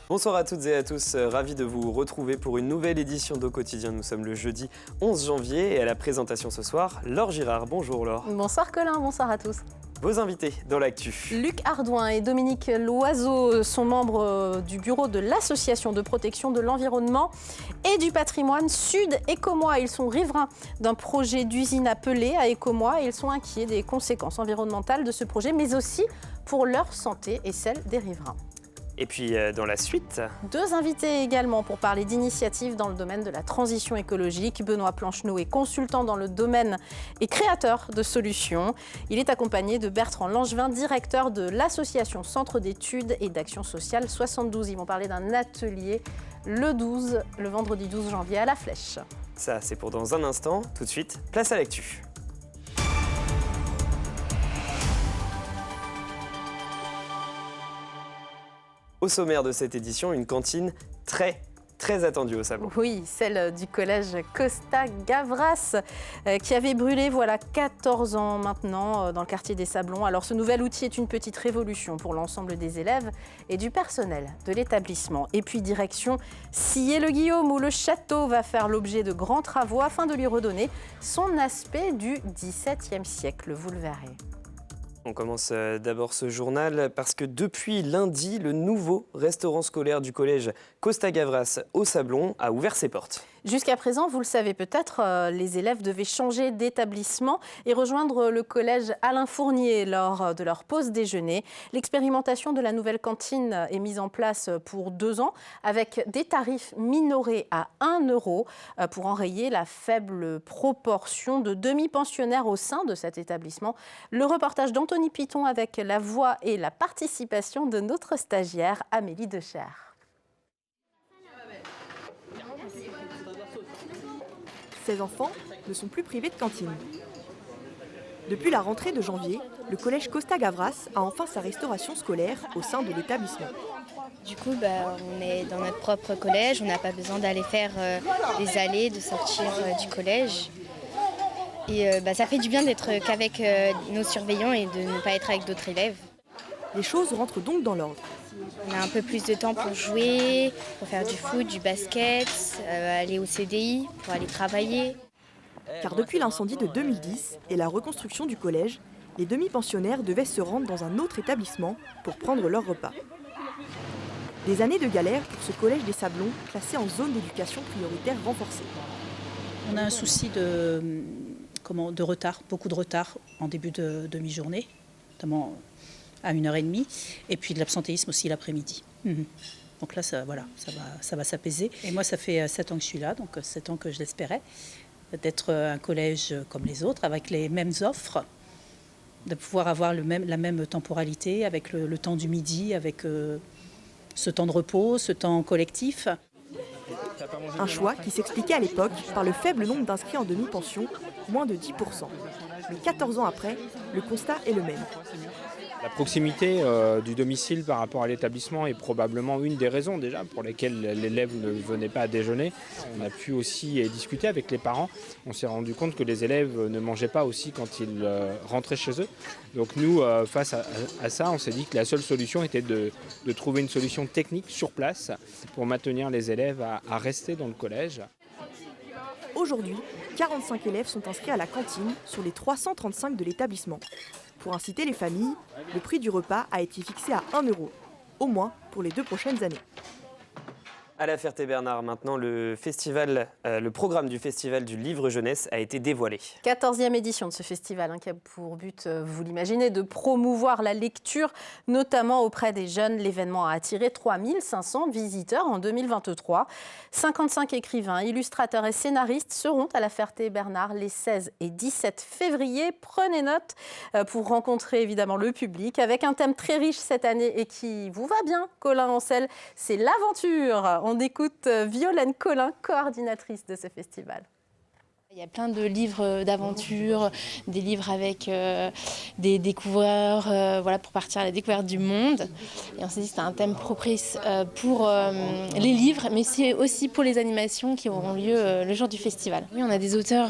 Bonsoir à toutes et à tous, ravi de vous retrouver pour une nouvelle édition d'Au Quotidien. Nous sommes le jeudi 11 janvier et à la présentation ce soir, Laure Girard. Bonjour Laure. Bonsoir Colin, bonsoir à tous. Vos invités dans l'actu. Luc Ardouin et Dominique Loiseau sont membres du bureau de l'Association de protection de l'environnement et du patrimoine Sud Écomois. Ils sont riverains d'un projet d'usine appelé à Écomois et ils sont inquiets des conséquences environnementales de ce projet, mais aussi pour leur santé et celle des riverains. Et puis dans la suite... Deux invités également pour parler d'initiatives dans le domaine de la transition écologique. Benoît Plancheneau est consultant dans le domaine et créateur de solutions. Il est accompagné de Bertrand Langevin, directeur de l'association Centre d'études et d'action sociale 72. Ils vont parler d'un atelier le vendredi 12 janvier à La Flèche. Ça, c'est pour dans un instant. Tout de suite, place à l'actu. Au sommaire de cette édition, une cantine très attendue au Sablon. Oui, celle du collège Costa Gavras qui avait brûlé voilà 14 ans maintenant dans le quartier des Sablons. Alors ce nouvel outil est une petite révolution pour l'ensemble des élèves et du personnel de l'établissement. Et puis direction Sillé-le-Guillaume où le château va faire l'objet de grands travaux afin de lui redonner son aspect du XVIIe siècle, vous le verrez. On commence d'abord ce journal parce que depuis lundi, le nouveau restaurant scolaire du collège Costa Gavras au Sablon a ouvert ses portes. Jusqu'à présent, vous le savez peut-être, les élèves devaient changer d'établissement et rejoindre le collège Alain Fournier lors de leur pause déjeuner. L'expérimentation de la nouvelle cantine est mise en place pour 2 ans avec des tarifs minorés à 1 € pour enrayer la faible proportion de demi-pensionnaires au sein de cet établissement. Le reportage d'Anthony Piton avec la voix et la participation de notre stagiaire Amélie Decher. Ces enfants ne sont plus privés de cantine. Depuis la rentrée de janvier, le collège Costa Gavras a enfin sa restauration scolaire au sein de l'établissement. Du coup, on est dans notre propre collège, on n'a pas besoin d'aller faire des allées, de sortir du collège. Et ça fait du bien d'être qu'avec nos surveillants et de ne pas être avec d'autres élèves. Les choses rentrent donc dans l'ordre. On a un peu plus de temps pour jouer, pour faire du foot, du basket, aller au CDI, pour aller travailler. Car depuis l'incendie de 2010 et la reconstruction du collège, les demi-pensionnaires devaient se rendre dans un autre établissement pour prendre leur repas. Des années de galère pour ce collège des Sablons, classé en zone d'éducation prioritaire renforcée. On a un souci de retard, beaucoup de retard en début de demi-journée, notamment à 1h30, et puis de l'absentéisme aussi l'après-midi. Donc là, ça va s'apaiser. Et moi, ça fait 7 ans que je suis là, donc 7 ans que je l'espérais, d'être un collège comme les autres, avec les mêmes offres, de pouvoir avoir la même temporalité, avec le temps du midi, avec ce temps de repos, ce temps collectif. Un choix qui s'expliquait à l'époque par le faible nombre d'inscrits en demi-pension, moins de 10%. Mais 14 ans après, le constat est le même. La proximité du domicile par rapport à l'établissement est probablement une des raisons déjà pour lesquelles l'élève ne venait pas à déjeuner. On a pu aussi discuter avec les parents. On s'est rendu compte que les élèves ne mangeaient pas aussi quand ils rentraient chez eux. Donc nous, face à ça, on s'est dit que la seule solution était de trouver une solution technique sur place pour maintenir les élèves à rester dans le collège. Aujourd'hui, 45 élèves sont inscrits à la cantine sur les 335 de l'établissement. Pour inciter les familles, le prix du repas a été fixé à 1 €, au moins pour les 2 prochaines années. À la Ferté-Bernard, maintenant, le programme du Festival du Livre Jeunesse a été dévoilé. 14e édition de ce festival qui a pour but, vous l'imaginez, de promouvoir la lecture, notamment auprès des jeunes. L'événement a attiré 3500 visiteurs en 2023. 55 écrivains, illustrateurs et scénaristes seront à la Ferté-Bernard les 16 et 17 février. Prenez note pour rencontrer évidemment le public avec un thème très riche cette année et qui vous va bien, Colin Ancel, c'est l'aventure. On écoute Violaine Collin, coordinatrice de ce festival. Il y a plein de livres d'aventure, des livres avec des découvreurs, pour partir à la découverte du monde. Et on s'est dit que c'était un thème propice pour les livres, mais c'est aussi pour les animations qui auront lieu le jour du festival. Oui, on a des auteurs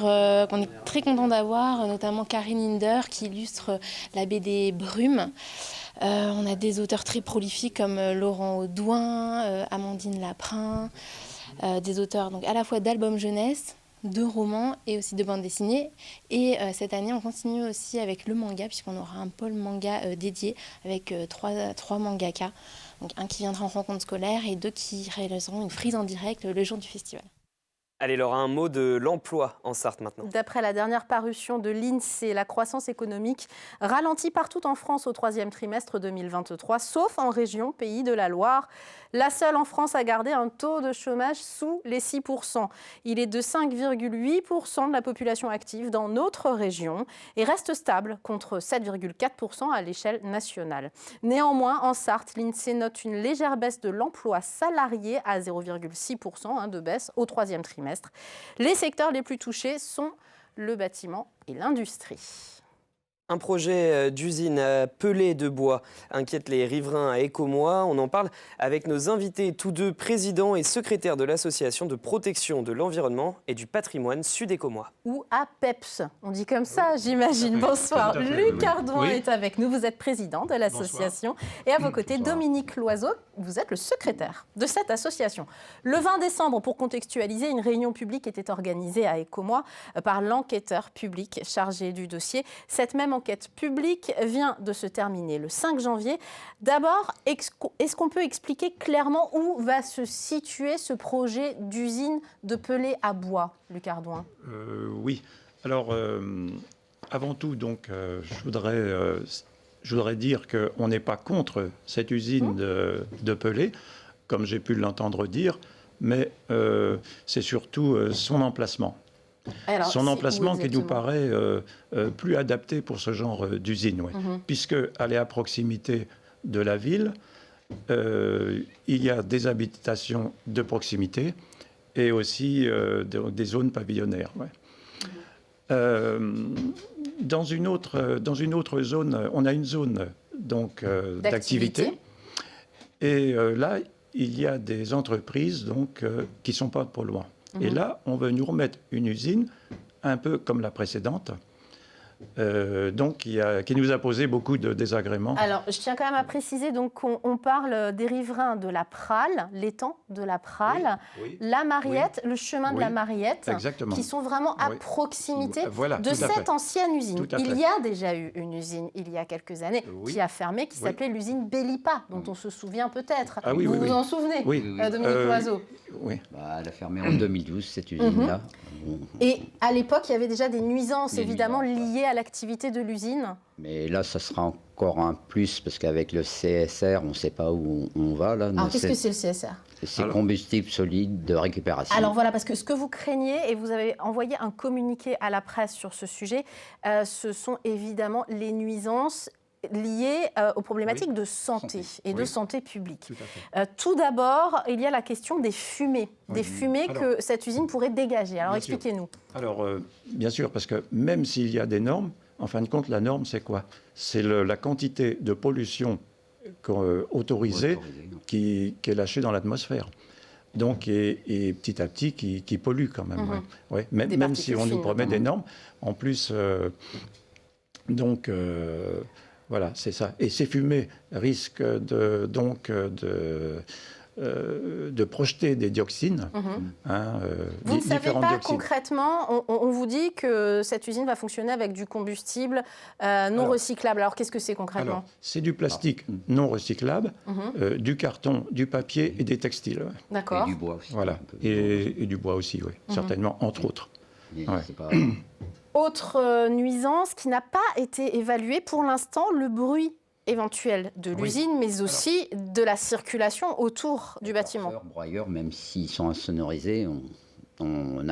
qu'on est très contents d'avoir, notamment Karine Hinder qui illustre la BD Brume. On a des auteurs très prolifiques comme Laurent Audouin, Amandine Laprin, des auteurs donc à la fois d'albums jeunesse, de romans et aussi de bandes dessinées. Et cette année, on continue aussi avec le manga, puisqu'on aura un pôle manga dédié avec trois mangakas. Donc un qui viendra en rencontre scolaire et 2 qui réaliseront une frise en direct le jour du festival. Allez Laura, un mot de l'emploi en Sarthe maintenant. D'après la dernière parution de l'INSEE, la croissance économique ralentit partout en France au 3e trimestre 2023, sauf en région Pays de la Loire. La seule en France a gardé un taux de chômage sous les 6%. Il est de 5,8% de la population active dans notre région et reste stable contre 7,4% à l'échelle nationale. Néanmoins, en Sarthe, l'INSEE note une légère baisse de l'emploi salarié à 0,6% de baisse au 3e trimestre. Les secteurs les plus touchés sont le bâtiment et l'industrie. Un projet d'usine à pelés de bois inquiète les riverains à Écomois. On en parle avec nos invités, tous deux présidents et secrétaires de l'association de protection de l'environnement et du patrimoine Sud-Écomois. Ou APEPS, on dit comme ça, j'imagine. Bonsoir, Luc Ardouin est avec nous, vous êtes président de l'association. Et à vos côtés, Dominique Loiseau, vous êtes le secrétaire de cette association. Le 20 décembre, pour contextualiser, une réunion publique était organisée à Écomois par l'enquêteur public chargé du dossier. Cette même enquête publique vient de se terminer le 5 janvier. D'abord, est-ce qu'on peut expliquer clairement où va se situer ce projet d'usine de pelés à bois, Luc Ardouin ? Oui. Alors, avant tout, donc, je voudrais dire qu'on n'est pas contre cette usine de pelés, comme j'ai pu l'entendre dire, mais c'est surtout son emplacement. Alors, son emplacement qui nous paraît plus adapté pour ce genre d'usine, puisqu'elle est à proximité de la ville, il y a des habitations de proximité et aussi des zones pavillonnaires. Dans une autre zone, on a une zone donc, d'activité. Et là, il y a des entreprises donc, qui ne sont pas trop loin. Et là, on veut nous remettre une usine, un peu comme la précédente, donc qui nous a posé beaucoup de désagréments. Alors, je tiens quand même à préciser, donc on parle des riverains de la Pralle, l'étang de la Pralle, la Mariette, le chemin de la Mariette, exactement, qui sont vraiment à proximité de cette ancienne usine. Il y a déjà eu une usine, il y a quelques années, qui a fermé, qui s'appelait l'usine Bellipa, dont on se souvient peut-être. Vous vous en souvenez, Dominique Loiseau? Oui. Elle a fermé en 2012, cette usine-là. Et à l'époque, il y avait déjà des nuisances, évidemment, liées à l'activité de l'usine. Mais là, ça sera encore un plus, parce qu'avec le CSR, on ne sait pas où on va. Là. Alors, qu'est-ce que c'est le CSR ? C'est combustible solide de récupération. Alors voilà, parce que ce que vous craignez, et vous avez envoyé un communiqué à la presse sur ce sujet, ce sont évidemment les nuisances liées aux problématiques de santé et de santé publique. Tout d'abord, il y a la question des fumées, que cette usine pourrait dégager. Alors expliquez-nous. Alors bien sûr, parce que même s'il y a des normes, en fin de compte, la norme, c'est quoi? C'est la quantité de pollution autorisée qui est lâchée dans l'atmosphère. Donc, et petit à petit, qui pollue quand même. Même si on nous promet des normes, en plus, donc... voilà, c'est ça. Et ces fumées risquent de projeter des dioxines. Vous ne savez pas concrètement, on vous dit que cette usine va fonctionner avec du combustible non recyclable. Alors qu'est-ce que c'est concrètement? C'est du plastique non recyclable, du carton, du papier et des textiles. D'accord. Et du bois aussi. Voilà, et du bois aussi, certainement, entre autres. Autre nuisance qui n'a pas été évaluée pour l'instant, le bruit éventuel de l'usine, mais aussi de la circulation autour du bâtiment. Les broyeurs, même s'ils sont insonorisés, on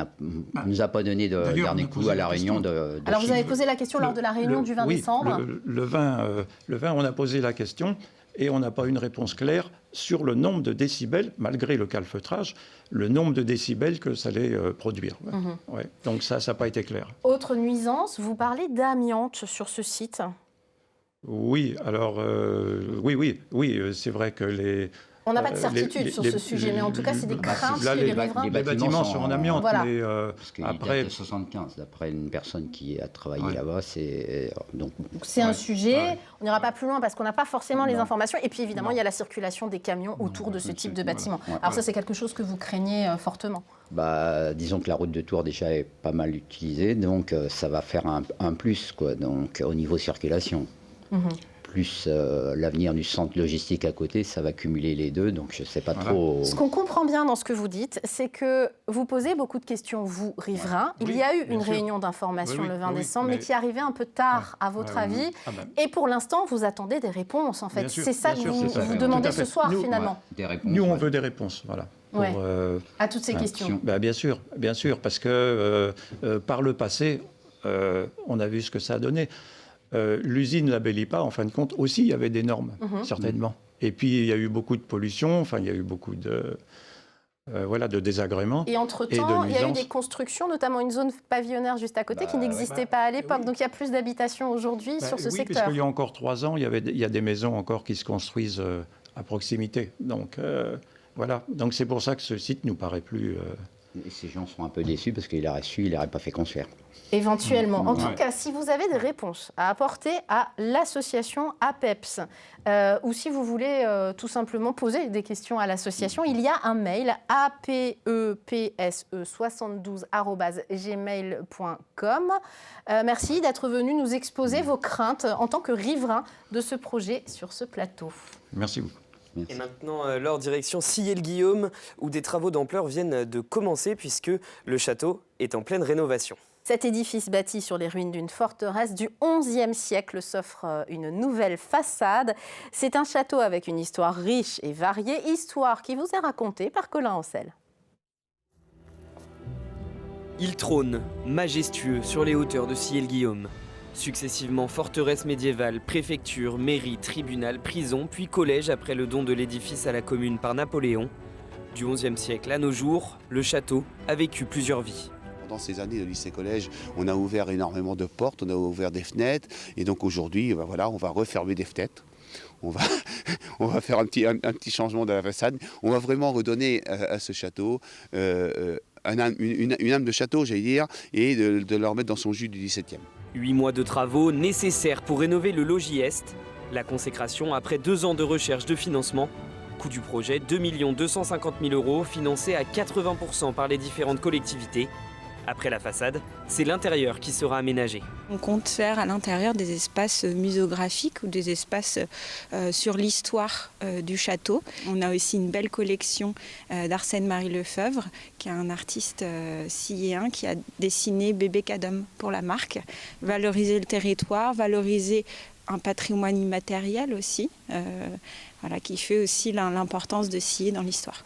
nous a pas donné de dernier coup à la réunion de Alors vous avez posé la question lors de la réunion du 20 décembre. Le 20, on a posé la question et on n'a pas eu une réponse claire sur le nombre de décibels, malgré le calfeutrage, le nombre de décibels que ça allait produire. Donc ça n'a pas été clair. Autre nuisance, vous parlez d'amiante sur ce site. Oui, alors oui, c'est vrai que On n'a pas de certitude sur ce sujet, mais en tout cas, c'est des craintes que les riverains... Les bâtiments sont en amiante, voilà. mais Parce qu'il après... date de 75, d'après une personne qui a travaillé là-bas, Donc c'est un sujet, on n'ira pas plus loin parce qu'on n'a pas forcément les informations. Et puis évidemment, il y a la circulation des camions autour de ce type de bâtiment. Alors ça, c'est quelque chose que vous craignez fortement. Disons que la route de Tours déjà est pas mal utilisée, donc ça va faire un plus, quoi, donc, au niveau circulation. Plus l'avenir du centre logistique à côté, ça va cumuler les deux, donc je ne sais pas trop... Ce qu'on comprend bien dans ce que vous dites, c'est que vous posez beaucoup de questions, vous, riverains. Il y a eu une réunion d'information le 20 décembre, mais qui arrivait un peu tard, à votre avis. Et pour l'instant, vous attendez des réponses, en fait. C'est ça que vous demandez ce soir, finalement. Nous, on veut des réponses, voilà. À toutes ces questions. Bien sûr, parce que par le passé, on a vu ce que ça a donné. L'usine La Bellipa, en fin de compte, aussi, il y avait des normes, certainement. Et puis, il y a eu beaucoup de pollution, il y a eu beaucoup de désagréments. Et entre-temps, il y a eu des constructions, notamment une zone pavillonnaire juste à côté qui n'existait pas à l'époque. Donc, il y a plus d'habitations aujourd'hui sur ce secteur. Puisqu'il y a encore 3 ans, il y a des maisons encore qui se construisent à proximité. Donc, voilà. Donc, c'est pour ça que ce site nous paraît plus... Et ces gens sont un peu déçus parce qu'il aurait su, il n'aurait pas fait construire. Éventuellement. En tout cas, si vous avez des réponses à apporter à l'association APEPS, ou si vous voulez tout simplement poser des questions à l'association, il y a un mail apepse72@gmail.com. Merci d'être venu nous exposer vos craintes en tant que riverain de ce projet sur ce plateau. Merci beaucoup. Et maintenant, leur direction Sillé-le-Guillaume, où des travaux d'ampleur viennent de commencer puisque le château est en pleine rénovation. Cet édifice bâti sur les ruines d'une forteresse du XIe siècle s'offre une nouvelle façade. C'est un château avec une histoire riche et variée, histoire qui vous est racontée par Colin Ancel. Il trône, majestueux, sur les hauteurs de Sillé-le-Guillaume. Successivement forteresse médiévale, préfecture, mairie, tribunal, prison, puis collège après le don de l'édifice à la commune par Napoléon. Du XIe siècle à nos jours, le château a vécu plusieurs vies. Pendant ces années de lycée-collège, on a ouvert énormément de portes, on a ouvert des fenêtres. Et donc aujourd'hui, on va refermer des fenêtres. On va faire un petit changement de la façade. On va vraiment redonner à ce château une âme de château, j'allais dire, et de le remettre dans son jus du XVIIe. 8 mois de travaux nécessaires pour rénover le logis Est. La consécration après 2 ans de recherche de financement. Coût du projet 2 250 000 €, financé à 80% par les différentes collectivités. Après la façade, c'est l'intérieur qui sera aménagé. On compte faire à l'intérieur des espaces muséographiques ou des espaces sur l'histoire du château. On a aussi une belle collection d'Arsène-Marie Lefebvre, qui est un artiste silléen qui a dessiné Bébé Cadom pour la marque. Valoriser le territoire, valoriser un patrimoine immatériel aussi, qui fait aussi l'importance de Sillé dans l'histoire.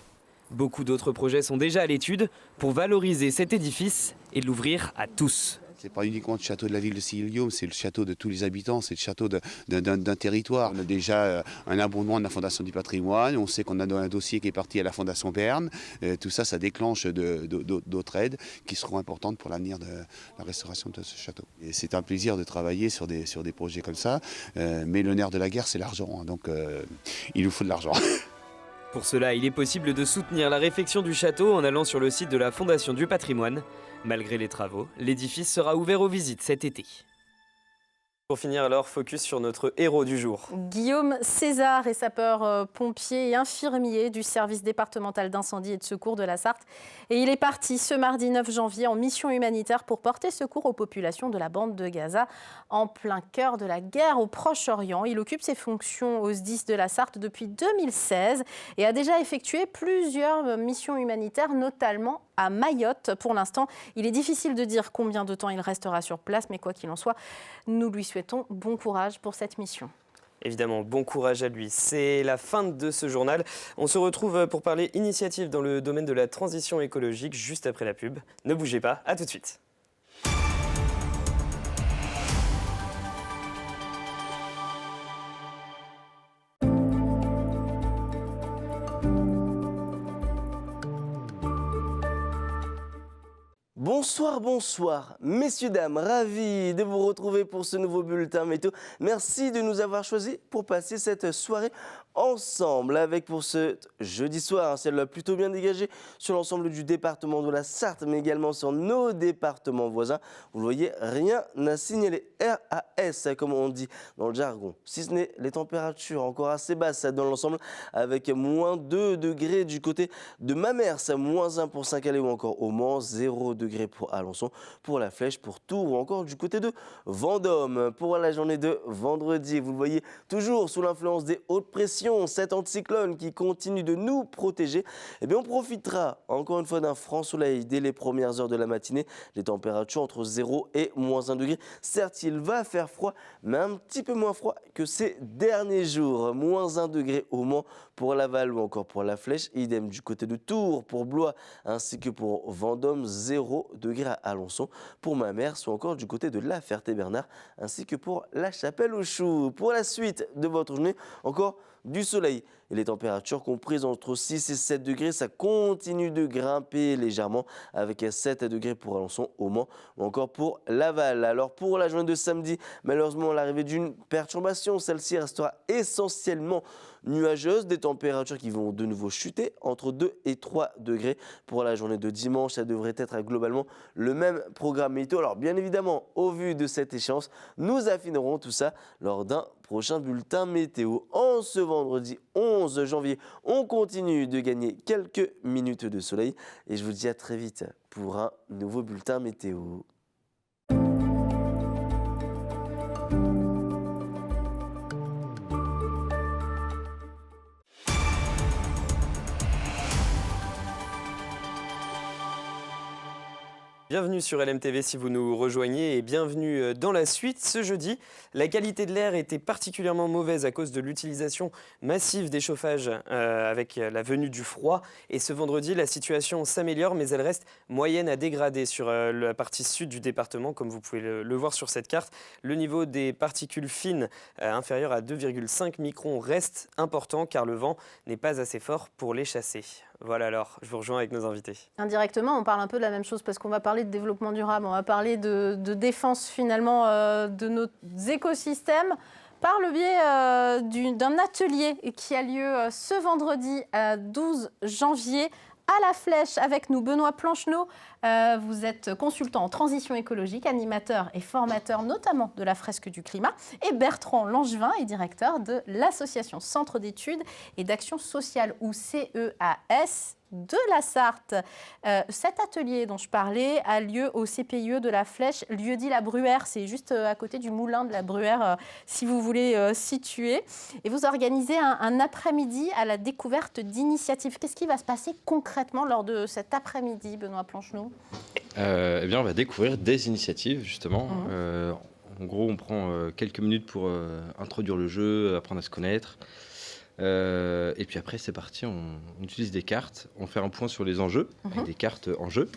Beaucoup d'autres projets sont déjà à l'étude pour valoriser cet édifice et l'ouvrir à tous. Ce n'est pas uniquement le château de la ville de Sillé-le-Guillaume, c'est le château de tous les habitants, c'est le château d'un territoire. On a déjà un abondement de la Fondation du patrimoine, on sait qu'on a un dossier qui est parti à la Fondation Berne. Tout ça, ça déclenche d'autres aides qui seront importantes pour l'avenir de la restauration de ce château. Et c'est un plaisir de travailler sur des projets comme ça, mais le nerf de la guerre, c'est l'argent, donc il nous faut de l'argent. Pour cela, il est possible de soutenir la réfection du château en allant sur le site de la Fondation du patrimoine. Malgré les travaux, l'édifice sera ouvert aux visites cet été. Pour finir alors, focus sur notre héros du jour. Guillaume César est sapeur-pompier et infirmier du service départemental d'incendie et de secours de la Sarthe. Et il est parti ce mardi 9 janvier en mission humanitaire pour porter secours aux populations de la bande de Gaza en plein cœur de la guerre au Proche-Orient. Il occupe ses fonctions au SDIS de la Sarthe depuis 2016 et a déjà effectué plusieurs missions humanitaires, notamment à Mayotte. Pour l'instant, il est difficile de dire combien de temps il restera sur place, mais quoi qu'il en soit, nous lui souhaitons bon courage pour cette mission. Évidemment, bon courage à lui. C'est la fin de ce journal. On se retrouve pour parler initiative dans le domaine de la transition écologique juste après la pub. Ne bougez pas, à tout de suite. Bonsoir, bonsoir, messieurs, dames, ravi de vous retrouver pour ce nouveau bulletin météo. Merci de nous avoir choisis pour passer cette soirée ensemble avec pour ce jeudi soir un ciel plutôt bien dégagé sur l'ensemble du département de la Sarthe, mais également sur nos départements voisins. Vous le voyez, rien n'a signaler. RAS, comme on dit dans le jargon. Si ce n'est les températures encore assez basses dans l'ensemble, avec moins 2 degrés du côté de Mamers, moins 1 pour Saint-Calais ou encore au Mans, 0 degrés pour Alençon, pour La Flèche, pour Tours ou encore du côté de Vendôme. Pour la journée de vendredi, vous le voyez, toujours sous l'influence des hautes pressions, cet anticyclone qui continue de nous protéger, eh bien on profitera encore une fois d'un franc soleil dès les premières heures de la matinée. Les températures entre 0 et moins 1 degré. Certes, il va faire froid, mais un petit peu moins froid que ces derniers jours. Moins 1 degré au Mans pour Laval ou encore pour La Flèche. Idem du côté de Tours pour Blois ainsi que pour Vendôme. 0 degré à Alençon pour Mamers ou encore du côté de La Ferté-Bernard ainsi que pour La Chapelle-aux-Choux. Pour la suite de votre journée, encore du soleil et les températures comprises entre 6 et 7 degrés, ça continue de grimper légèrement avec 7 degrés pour Alençon, au Mans ou encore pour Laval. Alors pour la journée de samedi, malheureusement l'arrivée d'une perturbation, celle-ci restera essentiellement nuageuse, des températures qui vont de nouveau chuter entre 2 et 3 degrés. Pour la journée de dimanche, ça devrait être globalement le même programme météo. Alors bien évidemment, au vu de cette échéance, nous affinerons tout ça lors d'un prochain bulletin météo. En ce vendredi 11 janvier, on continue de gagner quelques minutes de soleil et je vous dis à très vite pour un nouveau bulletin météo. Bienvenue sur LMTV si vous nous rejoignez et bienvenue dans la suite. Ce jeudi, la qualité de l'air était particulièrement mauvaise à cause de l'utilisation massive des chauffages avec la venue du froid. Et ce vendredi, la situation s'améliore mais elle reste moyenne à dégradée sur la partie sud du département. Comme vous pouvez le voir sur cette carte, le niveau des particules fines inférieur à 2,5 microns reste important car le vent n'est pas assez fort pour les chasser. Voilà, alors je vous rejoins avec nos invités. Indirectement, on parle un peu de la même chose parce qu'on va parler de développement durable, on va parler de défense finalement de nos écosystèmes par le biais d'un atelier qui a lieu ce vendredi 12 janvier à La Flèche avec nous. Benoît Plancheneau, vous êtes consultant en transition écologique, animateur et formateur notamment de la fresque du climat. Et Bertrand Langevin est directeur de l'association Centre d'études et d'action sociale ou CEAS de la Sarthe. Cet atelier dont je parlais a lieu au CPIE de La Flèche, lieu-dit La Bruère. C'est juste à côté du moulin de La Bruère, si vous voulez situer. Et vous organisez un après-midi à la découverte d'initiatives. Qu'est-ce qui va se passer concrètement lors de cet après-midi, Benoît Plancheneau ? Eh bien, on va découvrir des initiatives, justement. En gros, on prend quelques minutes pour introduire le jeu, apprendre à se connaître. Et puis après, c'est parti, on utilise des cartes, on fait un point sur les enjeux, avec des cartes en jeu.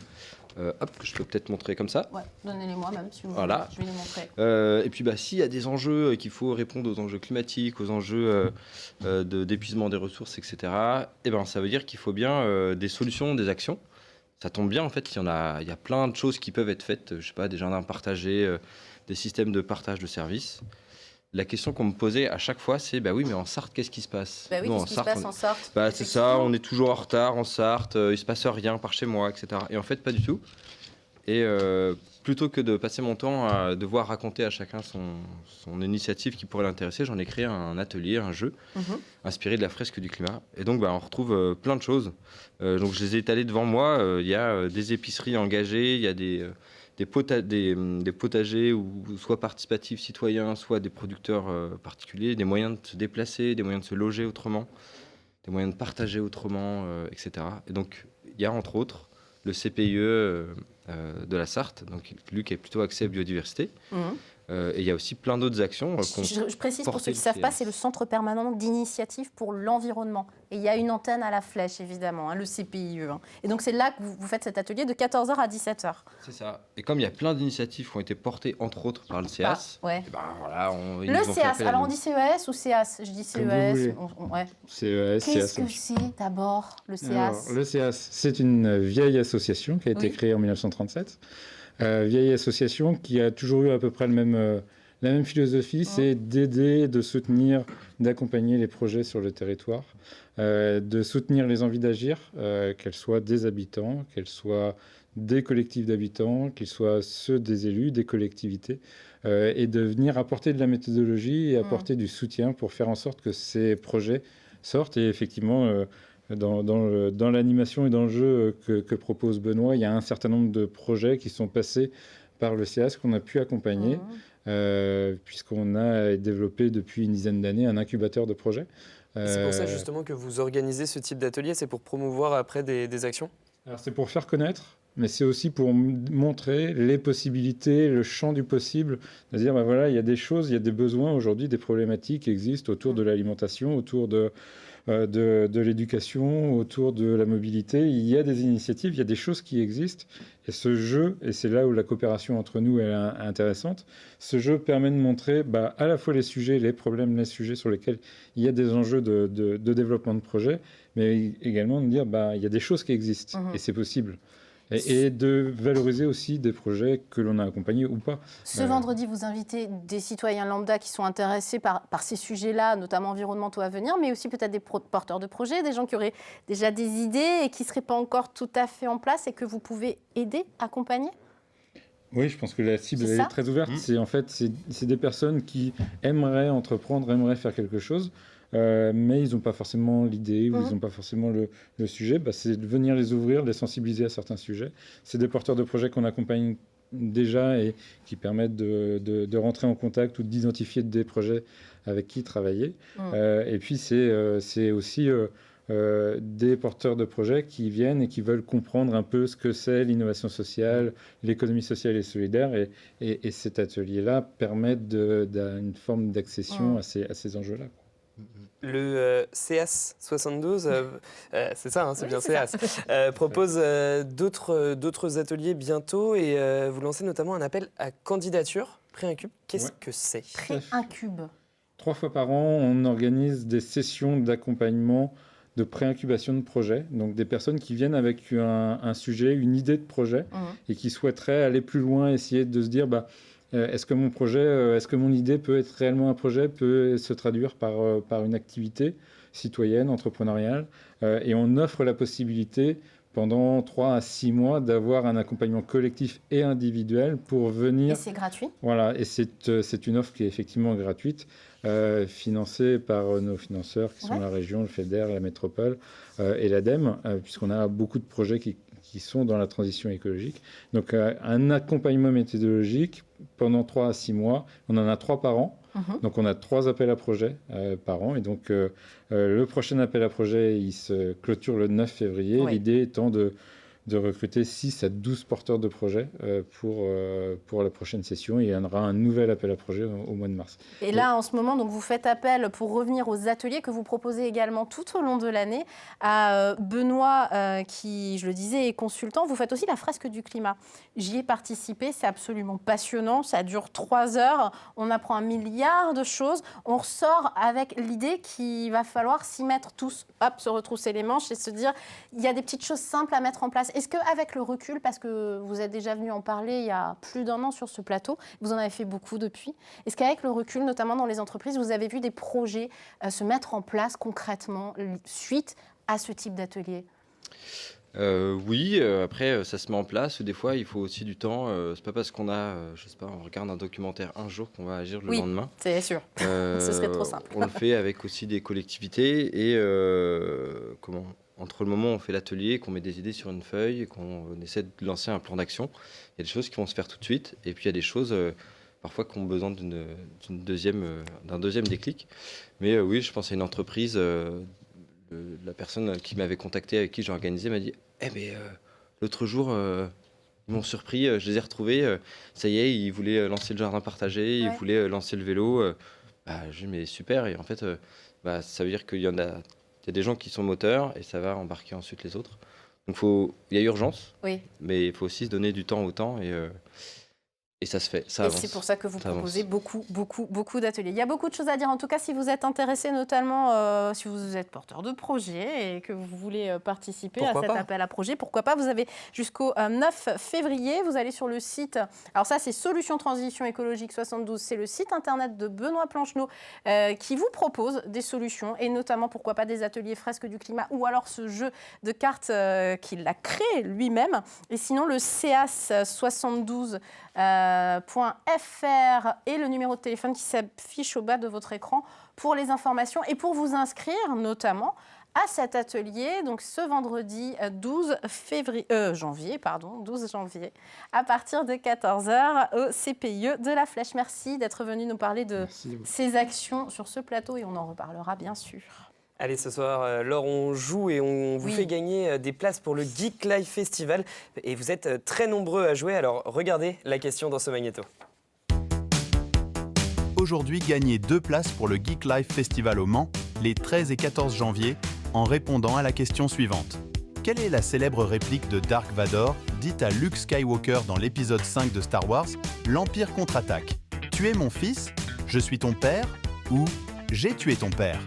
Que je peux peut-être montrer comme ça. Ouais, donnez-les-moi même, si vous voilà. voulez, je vais les montrer. Et puis, s'il y a des enjeux, qu'il faut répondre aux enjeux climatiques, aux enjeux d'épuisement des ressources, etc., ça veut dire qu'il faut bien des solutions, des actions. Ça tombe bien, en fait, il y a plein de choses qui peuvent être faites, je sais pas, des jardins partagés, des systèmes de partage de services. La question qu'on me posait à chaque fois, c'est oui, mais en Sarthe, qu'est-ce qui se passe ? Oui, qu'est-ce qui se passe en Sarthe ? C'est ça, on est toujours en retard en Sarthe, il se passe rien par chez moi, etc. Et en fait, pas du tout. Et plutôt que de passer mon temps à devoir raconter à chacun son initiative qui pourrait l'intéresser, j'en ai créé un atelier, un jeu, inspiré de la fresque du climat. Et donc, on retrouve plein de choses. Donc, je les ai étalées devant moi. Il y a des épiceries engagées, il y a des potagers ou soit participatifs citoyens, soit des producteurs particuliers, des moyens de se déplacer, des moyens de se loger autrement, des moyens de partager autrement, etc. Et donc, il y a entre autres le CPIE de la Sarthe, donc lui qui est plutôt axé biodiversité, Et il y a aussi plein d'autres actions. Je précise pour ceux qui ne savent pas, c'est le Centre permanent d'initiative pour l'environnement. Et il y a une antenne à la Flèche, évidemment, le CPIE. Et donc c'est là que vous faites cet atelier de 14h à 17h. C'est ça. Et comme il y a plein d'initiatives qui ont été portées, entre autres, par le CEAS, ouais. le CEAS, alors on dit CES ou CEAS? Je dis CES. Ouais. CES, Qu'est-ce que c'est d'abord, le CEAS? Alors, le CEAS, c'est une vieille association qui a été créée en 1937. Vieille association qui a toujours eu à peu près la même philosophie, c'est d'aider, de soutenir, d'accompagner les projets sur le territoire, de soutenir les envies d'agir, qu'elles soient des habitants, qu'elles soient des collectifs d'habitants, qu'ils soient ceux des élus, des collectivités, et de venir apporter de la méthodologie et apporter du soutien pour faire en sorte que ces projets sortent. Et effectivement, dans l'animation et dans le jeu que propose Benoît, il y a un certain nombre de projets qui sont passés par le CEAS qu'on a pu accompagner, puisqu'on a développé depuis une dizaine d'années un incubateur de projets. C'est pour ça justement que vous organisez ce type d'atelier, c'est pour promouvoir après des actions? Alors c'est pour faire connaître, mais c'est aussi pour montrer les possibilités, le champ du possible, de dire voilà, il y a des choses, il y a des besoins aujourd'hui, des problématiques qui existent autour de l'alimentation, autour de l'éducation, autour de la mobilité. Il y a des initiatives, il y a des choses qui existent. Et ce jeu, et c'est là où la coopération entre nous est intéressante, ce jeu permet de montrer à la fois les sujets, les problèmes, les sujets sur lesquels il y a des enjeux de développement de projet, mais également de dire il y a des choses qui existent et c'est possible. Et de valoriser aussi des projets que l'on a accompagnés ou pas. Ce vendredi, vous invitez des citoyens lambda qui sont intéressés par ces sujets-là, notamment environnementaux à venir, mais aussi peut-être des porteurs de projets, des gens qui auraient déjà des idées et qui ne seraient pas encore tout à fait en place et que vous pouvez aider, accompagner? Oui, je pense que la cible est très ouverte. C'est des personnes qui aimeraient entreprendre, aimeraient faire quelque chose, mais ils n'ont pas forcément l'idée ou ils n'ont pas forcément le sujet. C'est de venir les ouvrir, les sensibiliser à certains sujets. C'est des porteurs de projets qu'on accompagne déjà et qui permettent de rentrer en contact ou d'identifier des projets avec qui travailler. Et puis c'est aussi des porteurs de projets qui viennent et qui veulent comprendre un peu ce que c'est l'innovation sociale, l'économie sociale et solidaire. Et cet atelier-là permet une forme d'accession à ces enjeux-là. Le CEAS 72, c'est ça, c'est bien CEAS, propose d'autres ateliers bientôt et vous lancez notamment un appel à candidature. Pré-Incube, qu'est-ce que c'est? Pré-Incube. 3 fois par an, on organise des sessions d'accompagnement de pré-incubation de projets. Donc des personnes qui viennent avec un sujet, une idée de projet et qui souhaiteraient aller plus loin, essayer de se dire est-ce que mon projet, est-ce que mon idée peut être réellement un projet, peut se traduire par une activité citoyenne, entrepreneuriale. Et on offre la possibilité pendant 3 à 6 mois d'avoir un accompagnement collectif et individuel pour venir... Et c'est gratuit? Voilà, et c'est une offre qui est effectivement gratuite, financée par nos financeurs qui sont la région, le FEDER, la métropole et l'ADEME, puisqu'on a beaucoup de projets qui sont dans la transition écologique. Donc un accompagnement méthodologique pendant 3 à 6 mois. On en a 3 par an. Donc on a 3 appels à projets par an. Et donc le prochain appel à projet, il se clôture le 9 février. L'idée étant de recruter 6 à 12 porteurs de projets pour la prochaine session. Et il y en aura un nouvel appel à projet au mois de mars. Et là, en ce moment, donc, vous faites appel pour revenir aux ateliers que vous proposez également tout au long de l'année à Benoît, qui, je le disais, est consultant. Vous faites aussi la fresque du climat. J'y ai participé, c'est absolument passionnant. Ça dure 3 heures. On apprend 1 milliard de choses. On ressort avec l'idée qu'il va falloir s'y mettre tous, se retrousser les manches et se dire, il y a des petites choses simples à mettre en place. Est-ce qu'avec le recul, parce que vous êtes déjà venu en parler il y a plus d'1 an sur ce plateau, vous en avez fait beaucoup depuis, est-ce qu'avec le recul, notamment dans les entreprises, vous avez vu des projets se mettre en place concrètement suite à ce type d'atelier? Oui, après ça se met en place. Des fois, il faut aussi du temps. C'est pas parce qu'on a, je sais pas, on regarde un documentaire un jour qu'on va agir le lendemain. C'est sûr. Ce serait trop simple. On le fait avec aussi des collectivités et entre le moment où on fait l'atelier, qu'on met des idées sur une feuille, et qu'on essaie de lancer un plan d'action, il y a des choses qui vont se faire tout de suite. Et puis il y a des choses parfois qui ont besoin d'un deuxième déclic. Mais oui, je pense à une entreprise. La personne qui m'avait contacté, avec qui j'ai organisé, m'a dit l'autre jour, Ils m'ont surpris, je les ai retrouvés. Ça y est, ils voulaient lancer le jardin partagé, ils voulaient lancer le vélo. J'ai dit, mais super. Et en fait, ça veut dire qu'il y a des gens qui sont moteurs et ça va embarquer ensuite les autres. Donc il y a urgence, mais il faut aussi se donner du temps au temps et ça se fait, ça avance. Et c'est pour ça que vous proposez beaucoup d'ateliers. Il y a beaucoup de choses à dire. En tout cas, si vous êtes intéressé, notamment si vous êtes porteur de projet et que vous voulez participer à cet appel à projet, pourquoi pas. Vous avez jusqu'au 9 février. Vous allez sur le site. Alors ça, c'est Solutions Transition Écologique 72. C'est le site internet de Benoît Plancheneau qui vous propose des solutions et notamment, pourquoi pas, des ateliers fresques du climat ou alors ce jeu de cartes qu'il a créé lui-même. Et sinon, le CAS72. .fr et le numéro de téléphone qui s'affiche au bas de votre écran pour les informations et pour vous inscrire notamment à cet atelier, donc ce vendredi 12 janvier, à partir de 14h au CPIE de la Flèche. Merci d'être venu nous parler de ces actions sur ce plateau et on en reparlera bien sûr. Allez, ce soir, Laure, on joue et on vous fait gagner des places pour le Geek Live Festival. Et vous êtes très nombreux à jouer, alors regardez la question dans ce magnéto. Aujourd'hui, gagnez 2 places pour le Geek Live Festival au Mans, les 13 et 14 janvier, en répondant à la question suivante. Quelle est la célèbre réplique de Dark Vador, dite à Luke Skywalker dans l'épisode 5 de Star Wars, L'Empire contre-attaque? Tu es mon fils? Je suis ton père? Ou j'ai tué ton père?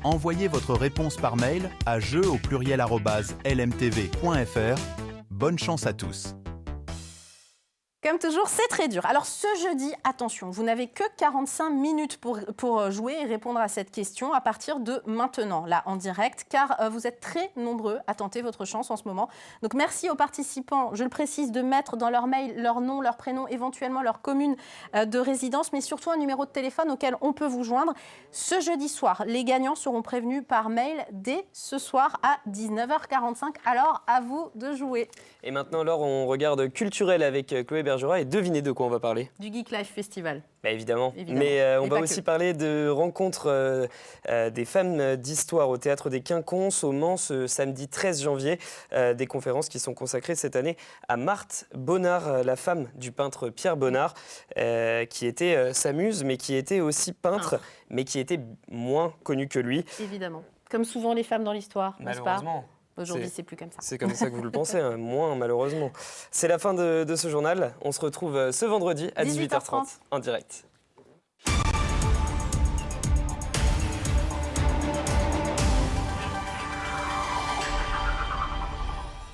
Envoyez votre réponse par mail à jeu@lmtv.fr. Bonne chance à tous. Comme toujours, c'est très dur. Alors ce jeudi, attention, vous n'avez que 45 minutes pour jouer et répondre à cette question à partir de maintenant, là en direct, car vous êtes très nombreux à tenter votre chance en ce moment. Donc merci aux participants, je le précise, de mettre dans leur mail leur nom, leur prénom, éventuellement leur commune de résidence, mais surtout un numéro de téléphone auquel on peut vous joindre. Ce jeudi soir, les gagnants seront prévenus par mail dès ce soir à 19h45. Alors à vous de jouer. Et maintenant, Laure, on regarde culturel avec Chloé Bergera et devinez de quoi on va parler. Du Geek Live Festival. Évidemment. Mais on va aussi parler de rencontres des femmes d'histoire au Théâtre des Quinconces au Mans ce samedi 13 janvier. Des conférences qui sont consacrées cette année à Marthe Bonnard, la femme du peintre Pierre Bonnard, qui était sa muse, mais qui était aussi peintre, mais qui était moins connue que lui. Évidemment. Comme souvent les femmes dans l'histoire, n'est-ce pas ? Malheureusement. Aujourd'hui, c'est plus comme ça. C'est comme ça que vous le pensez, moins malheureusement. C'est la fin de ce journal. On se retrouve ce vendredi à 18h30 en direct.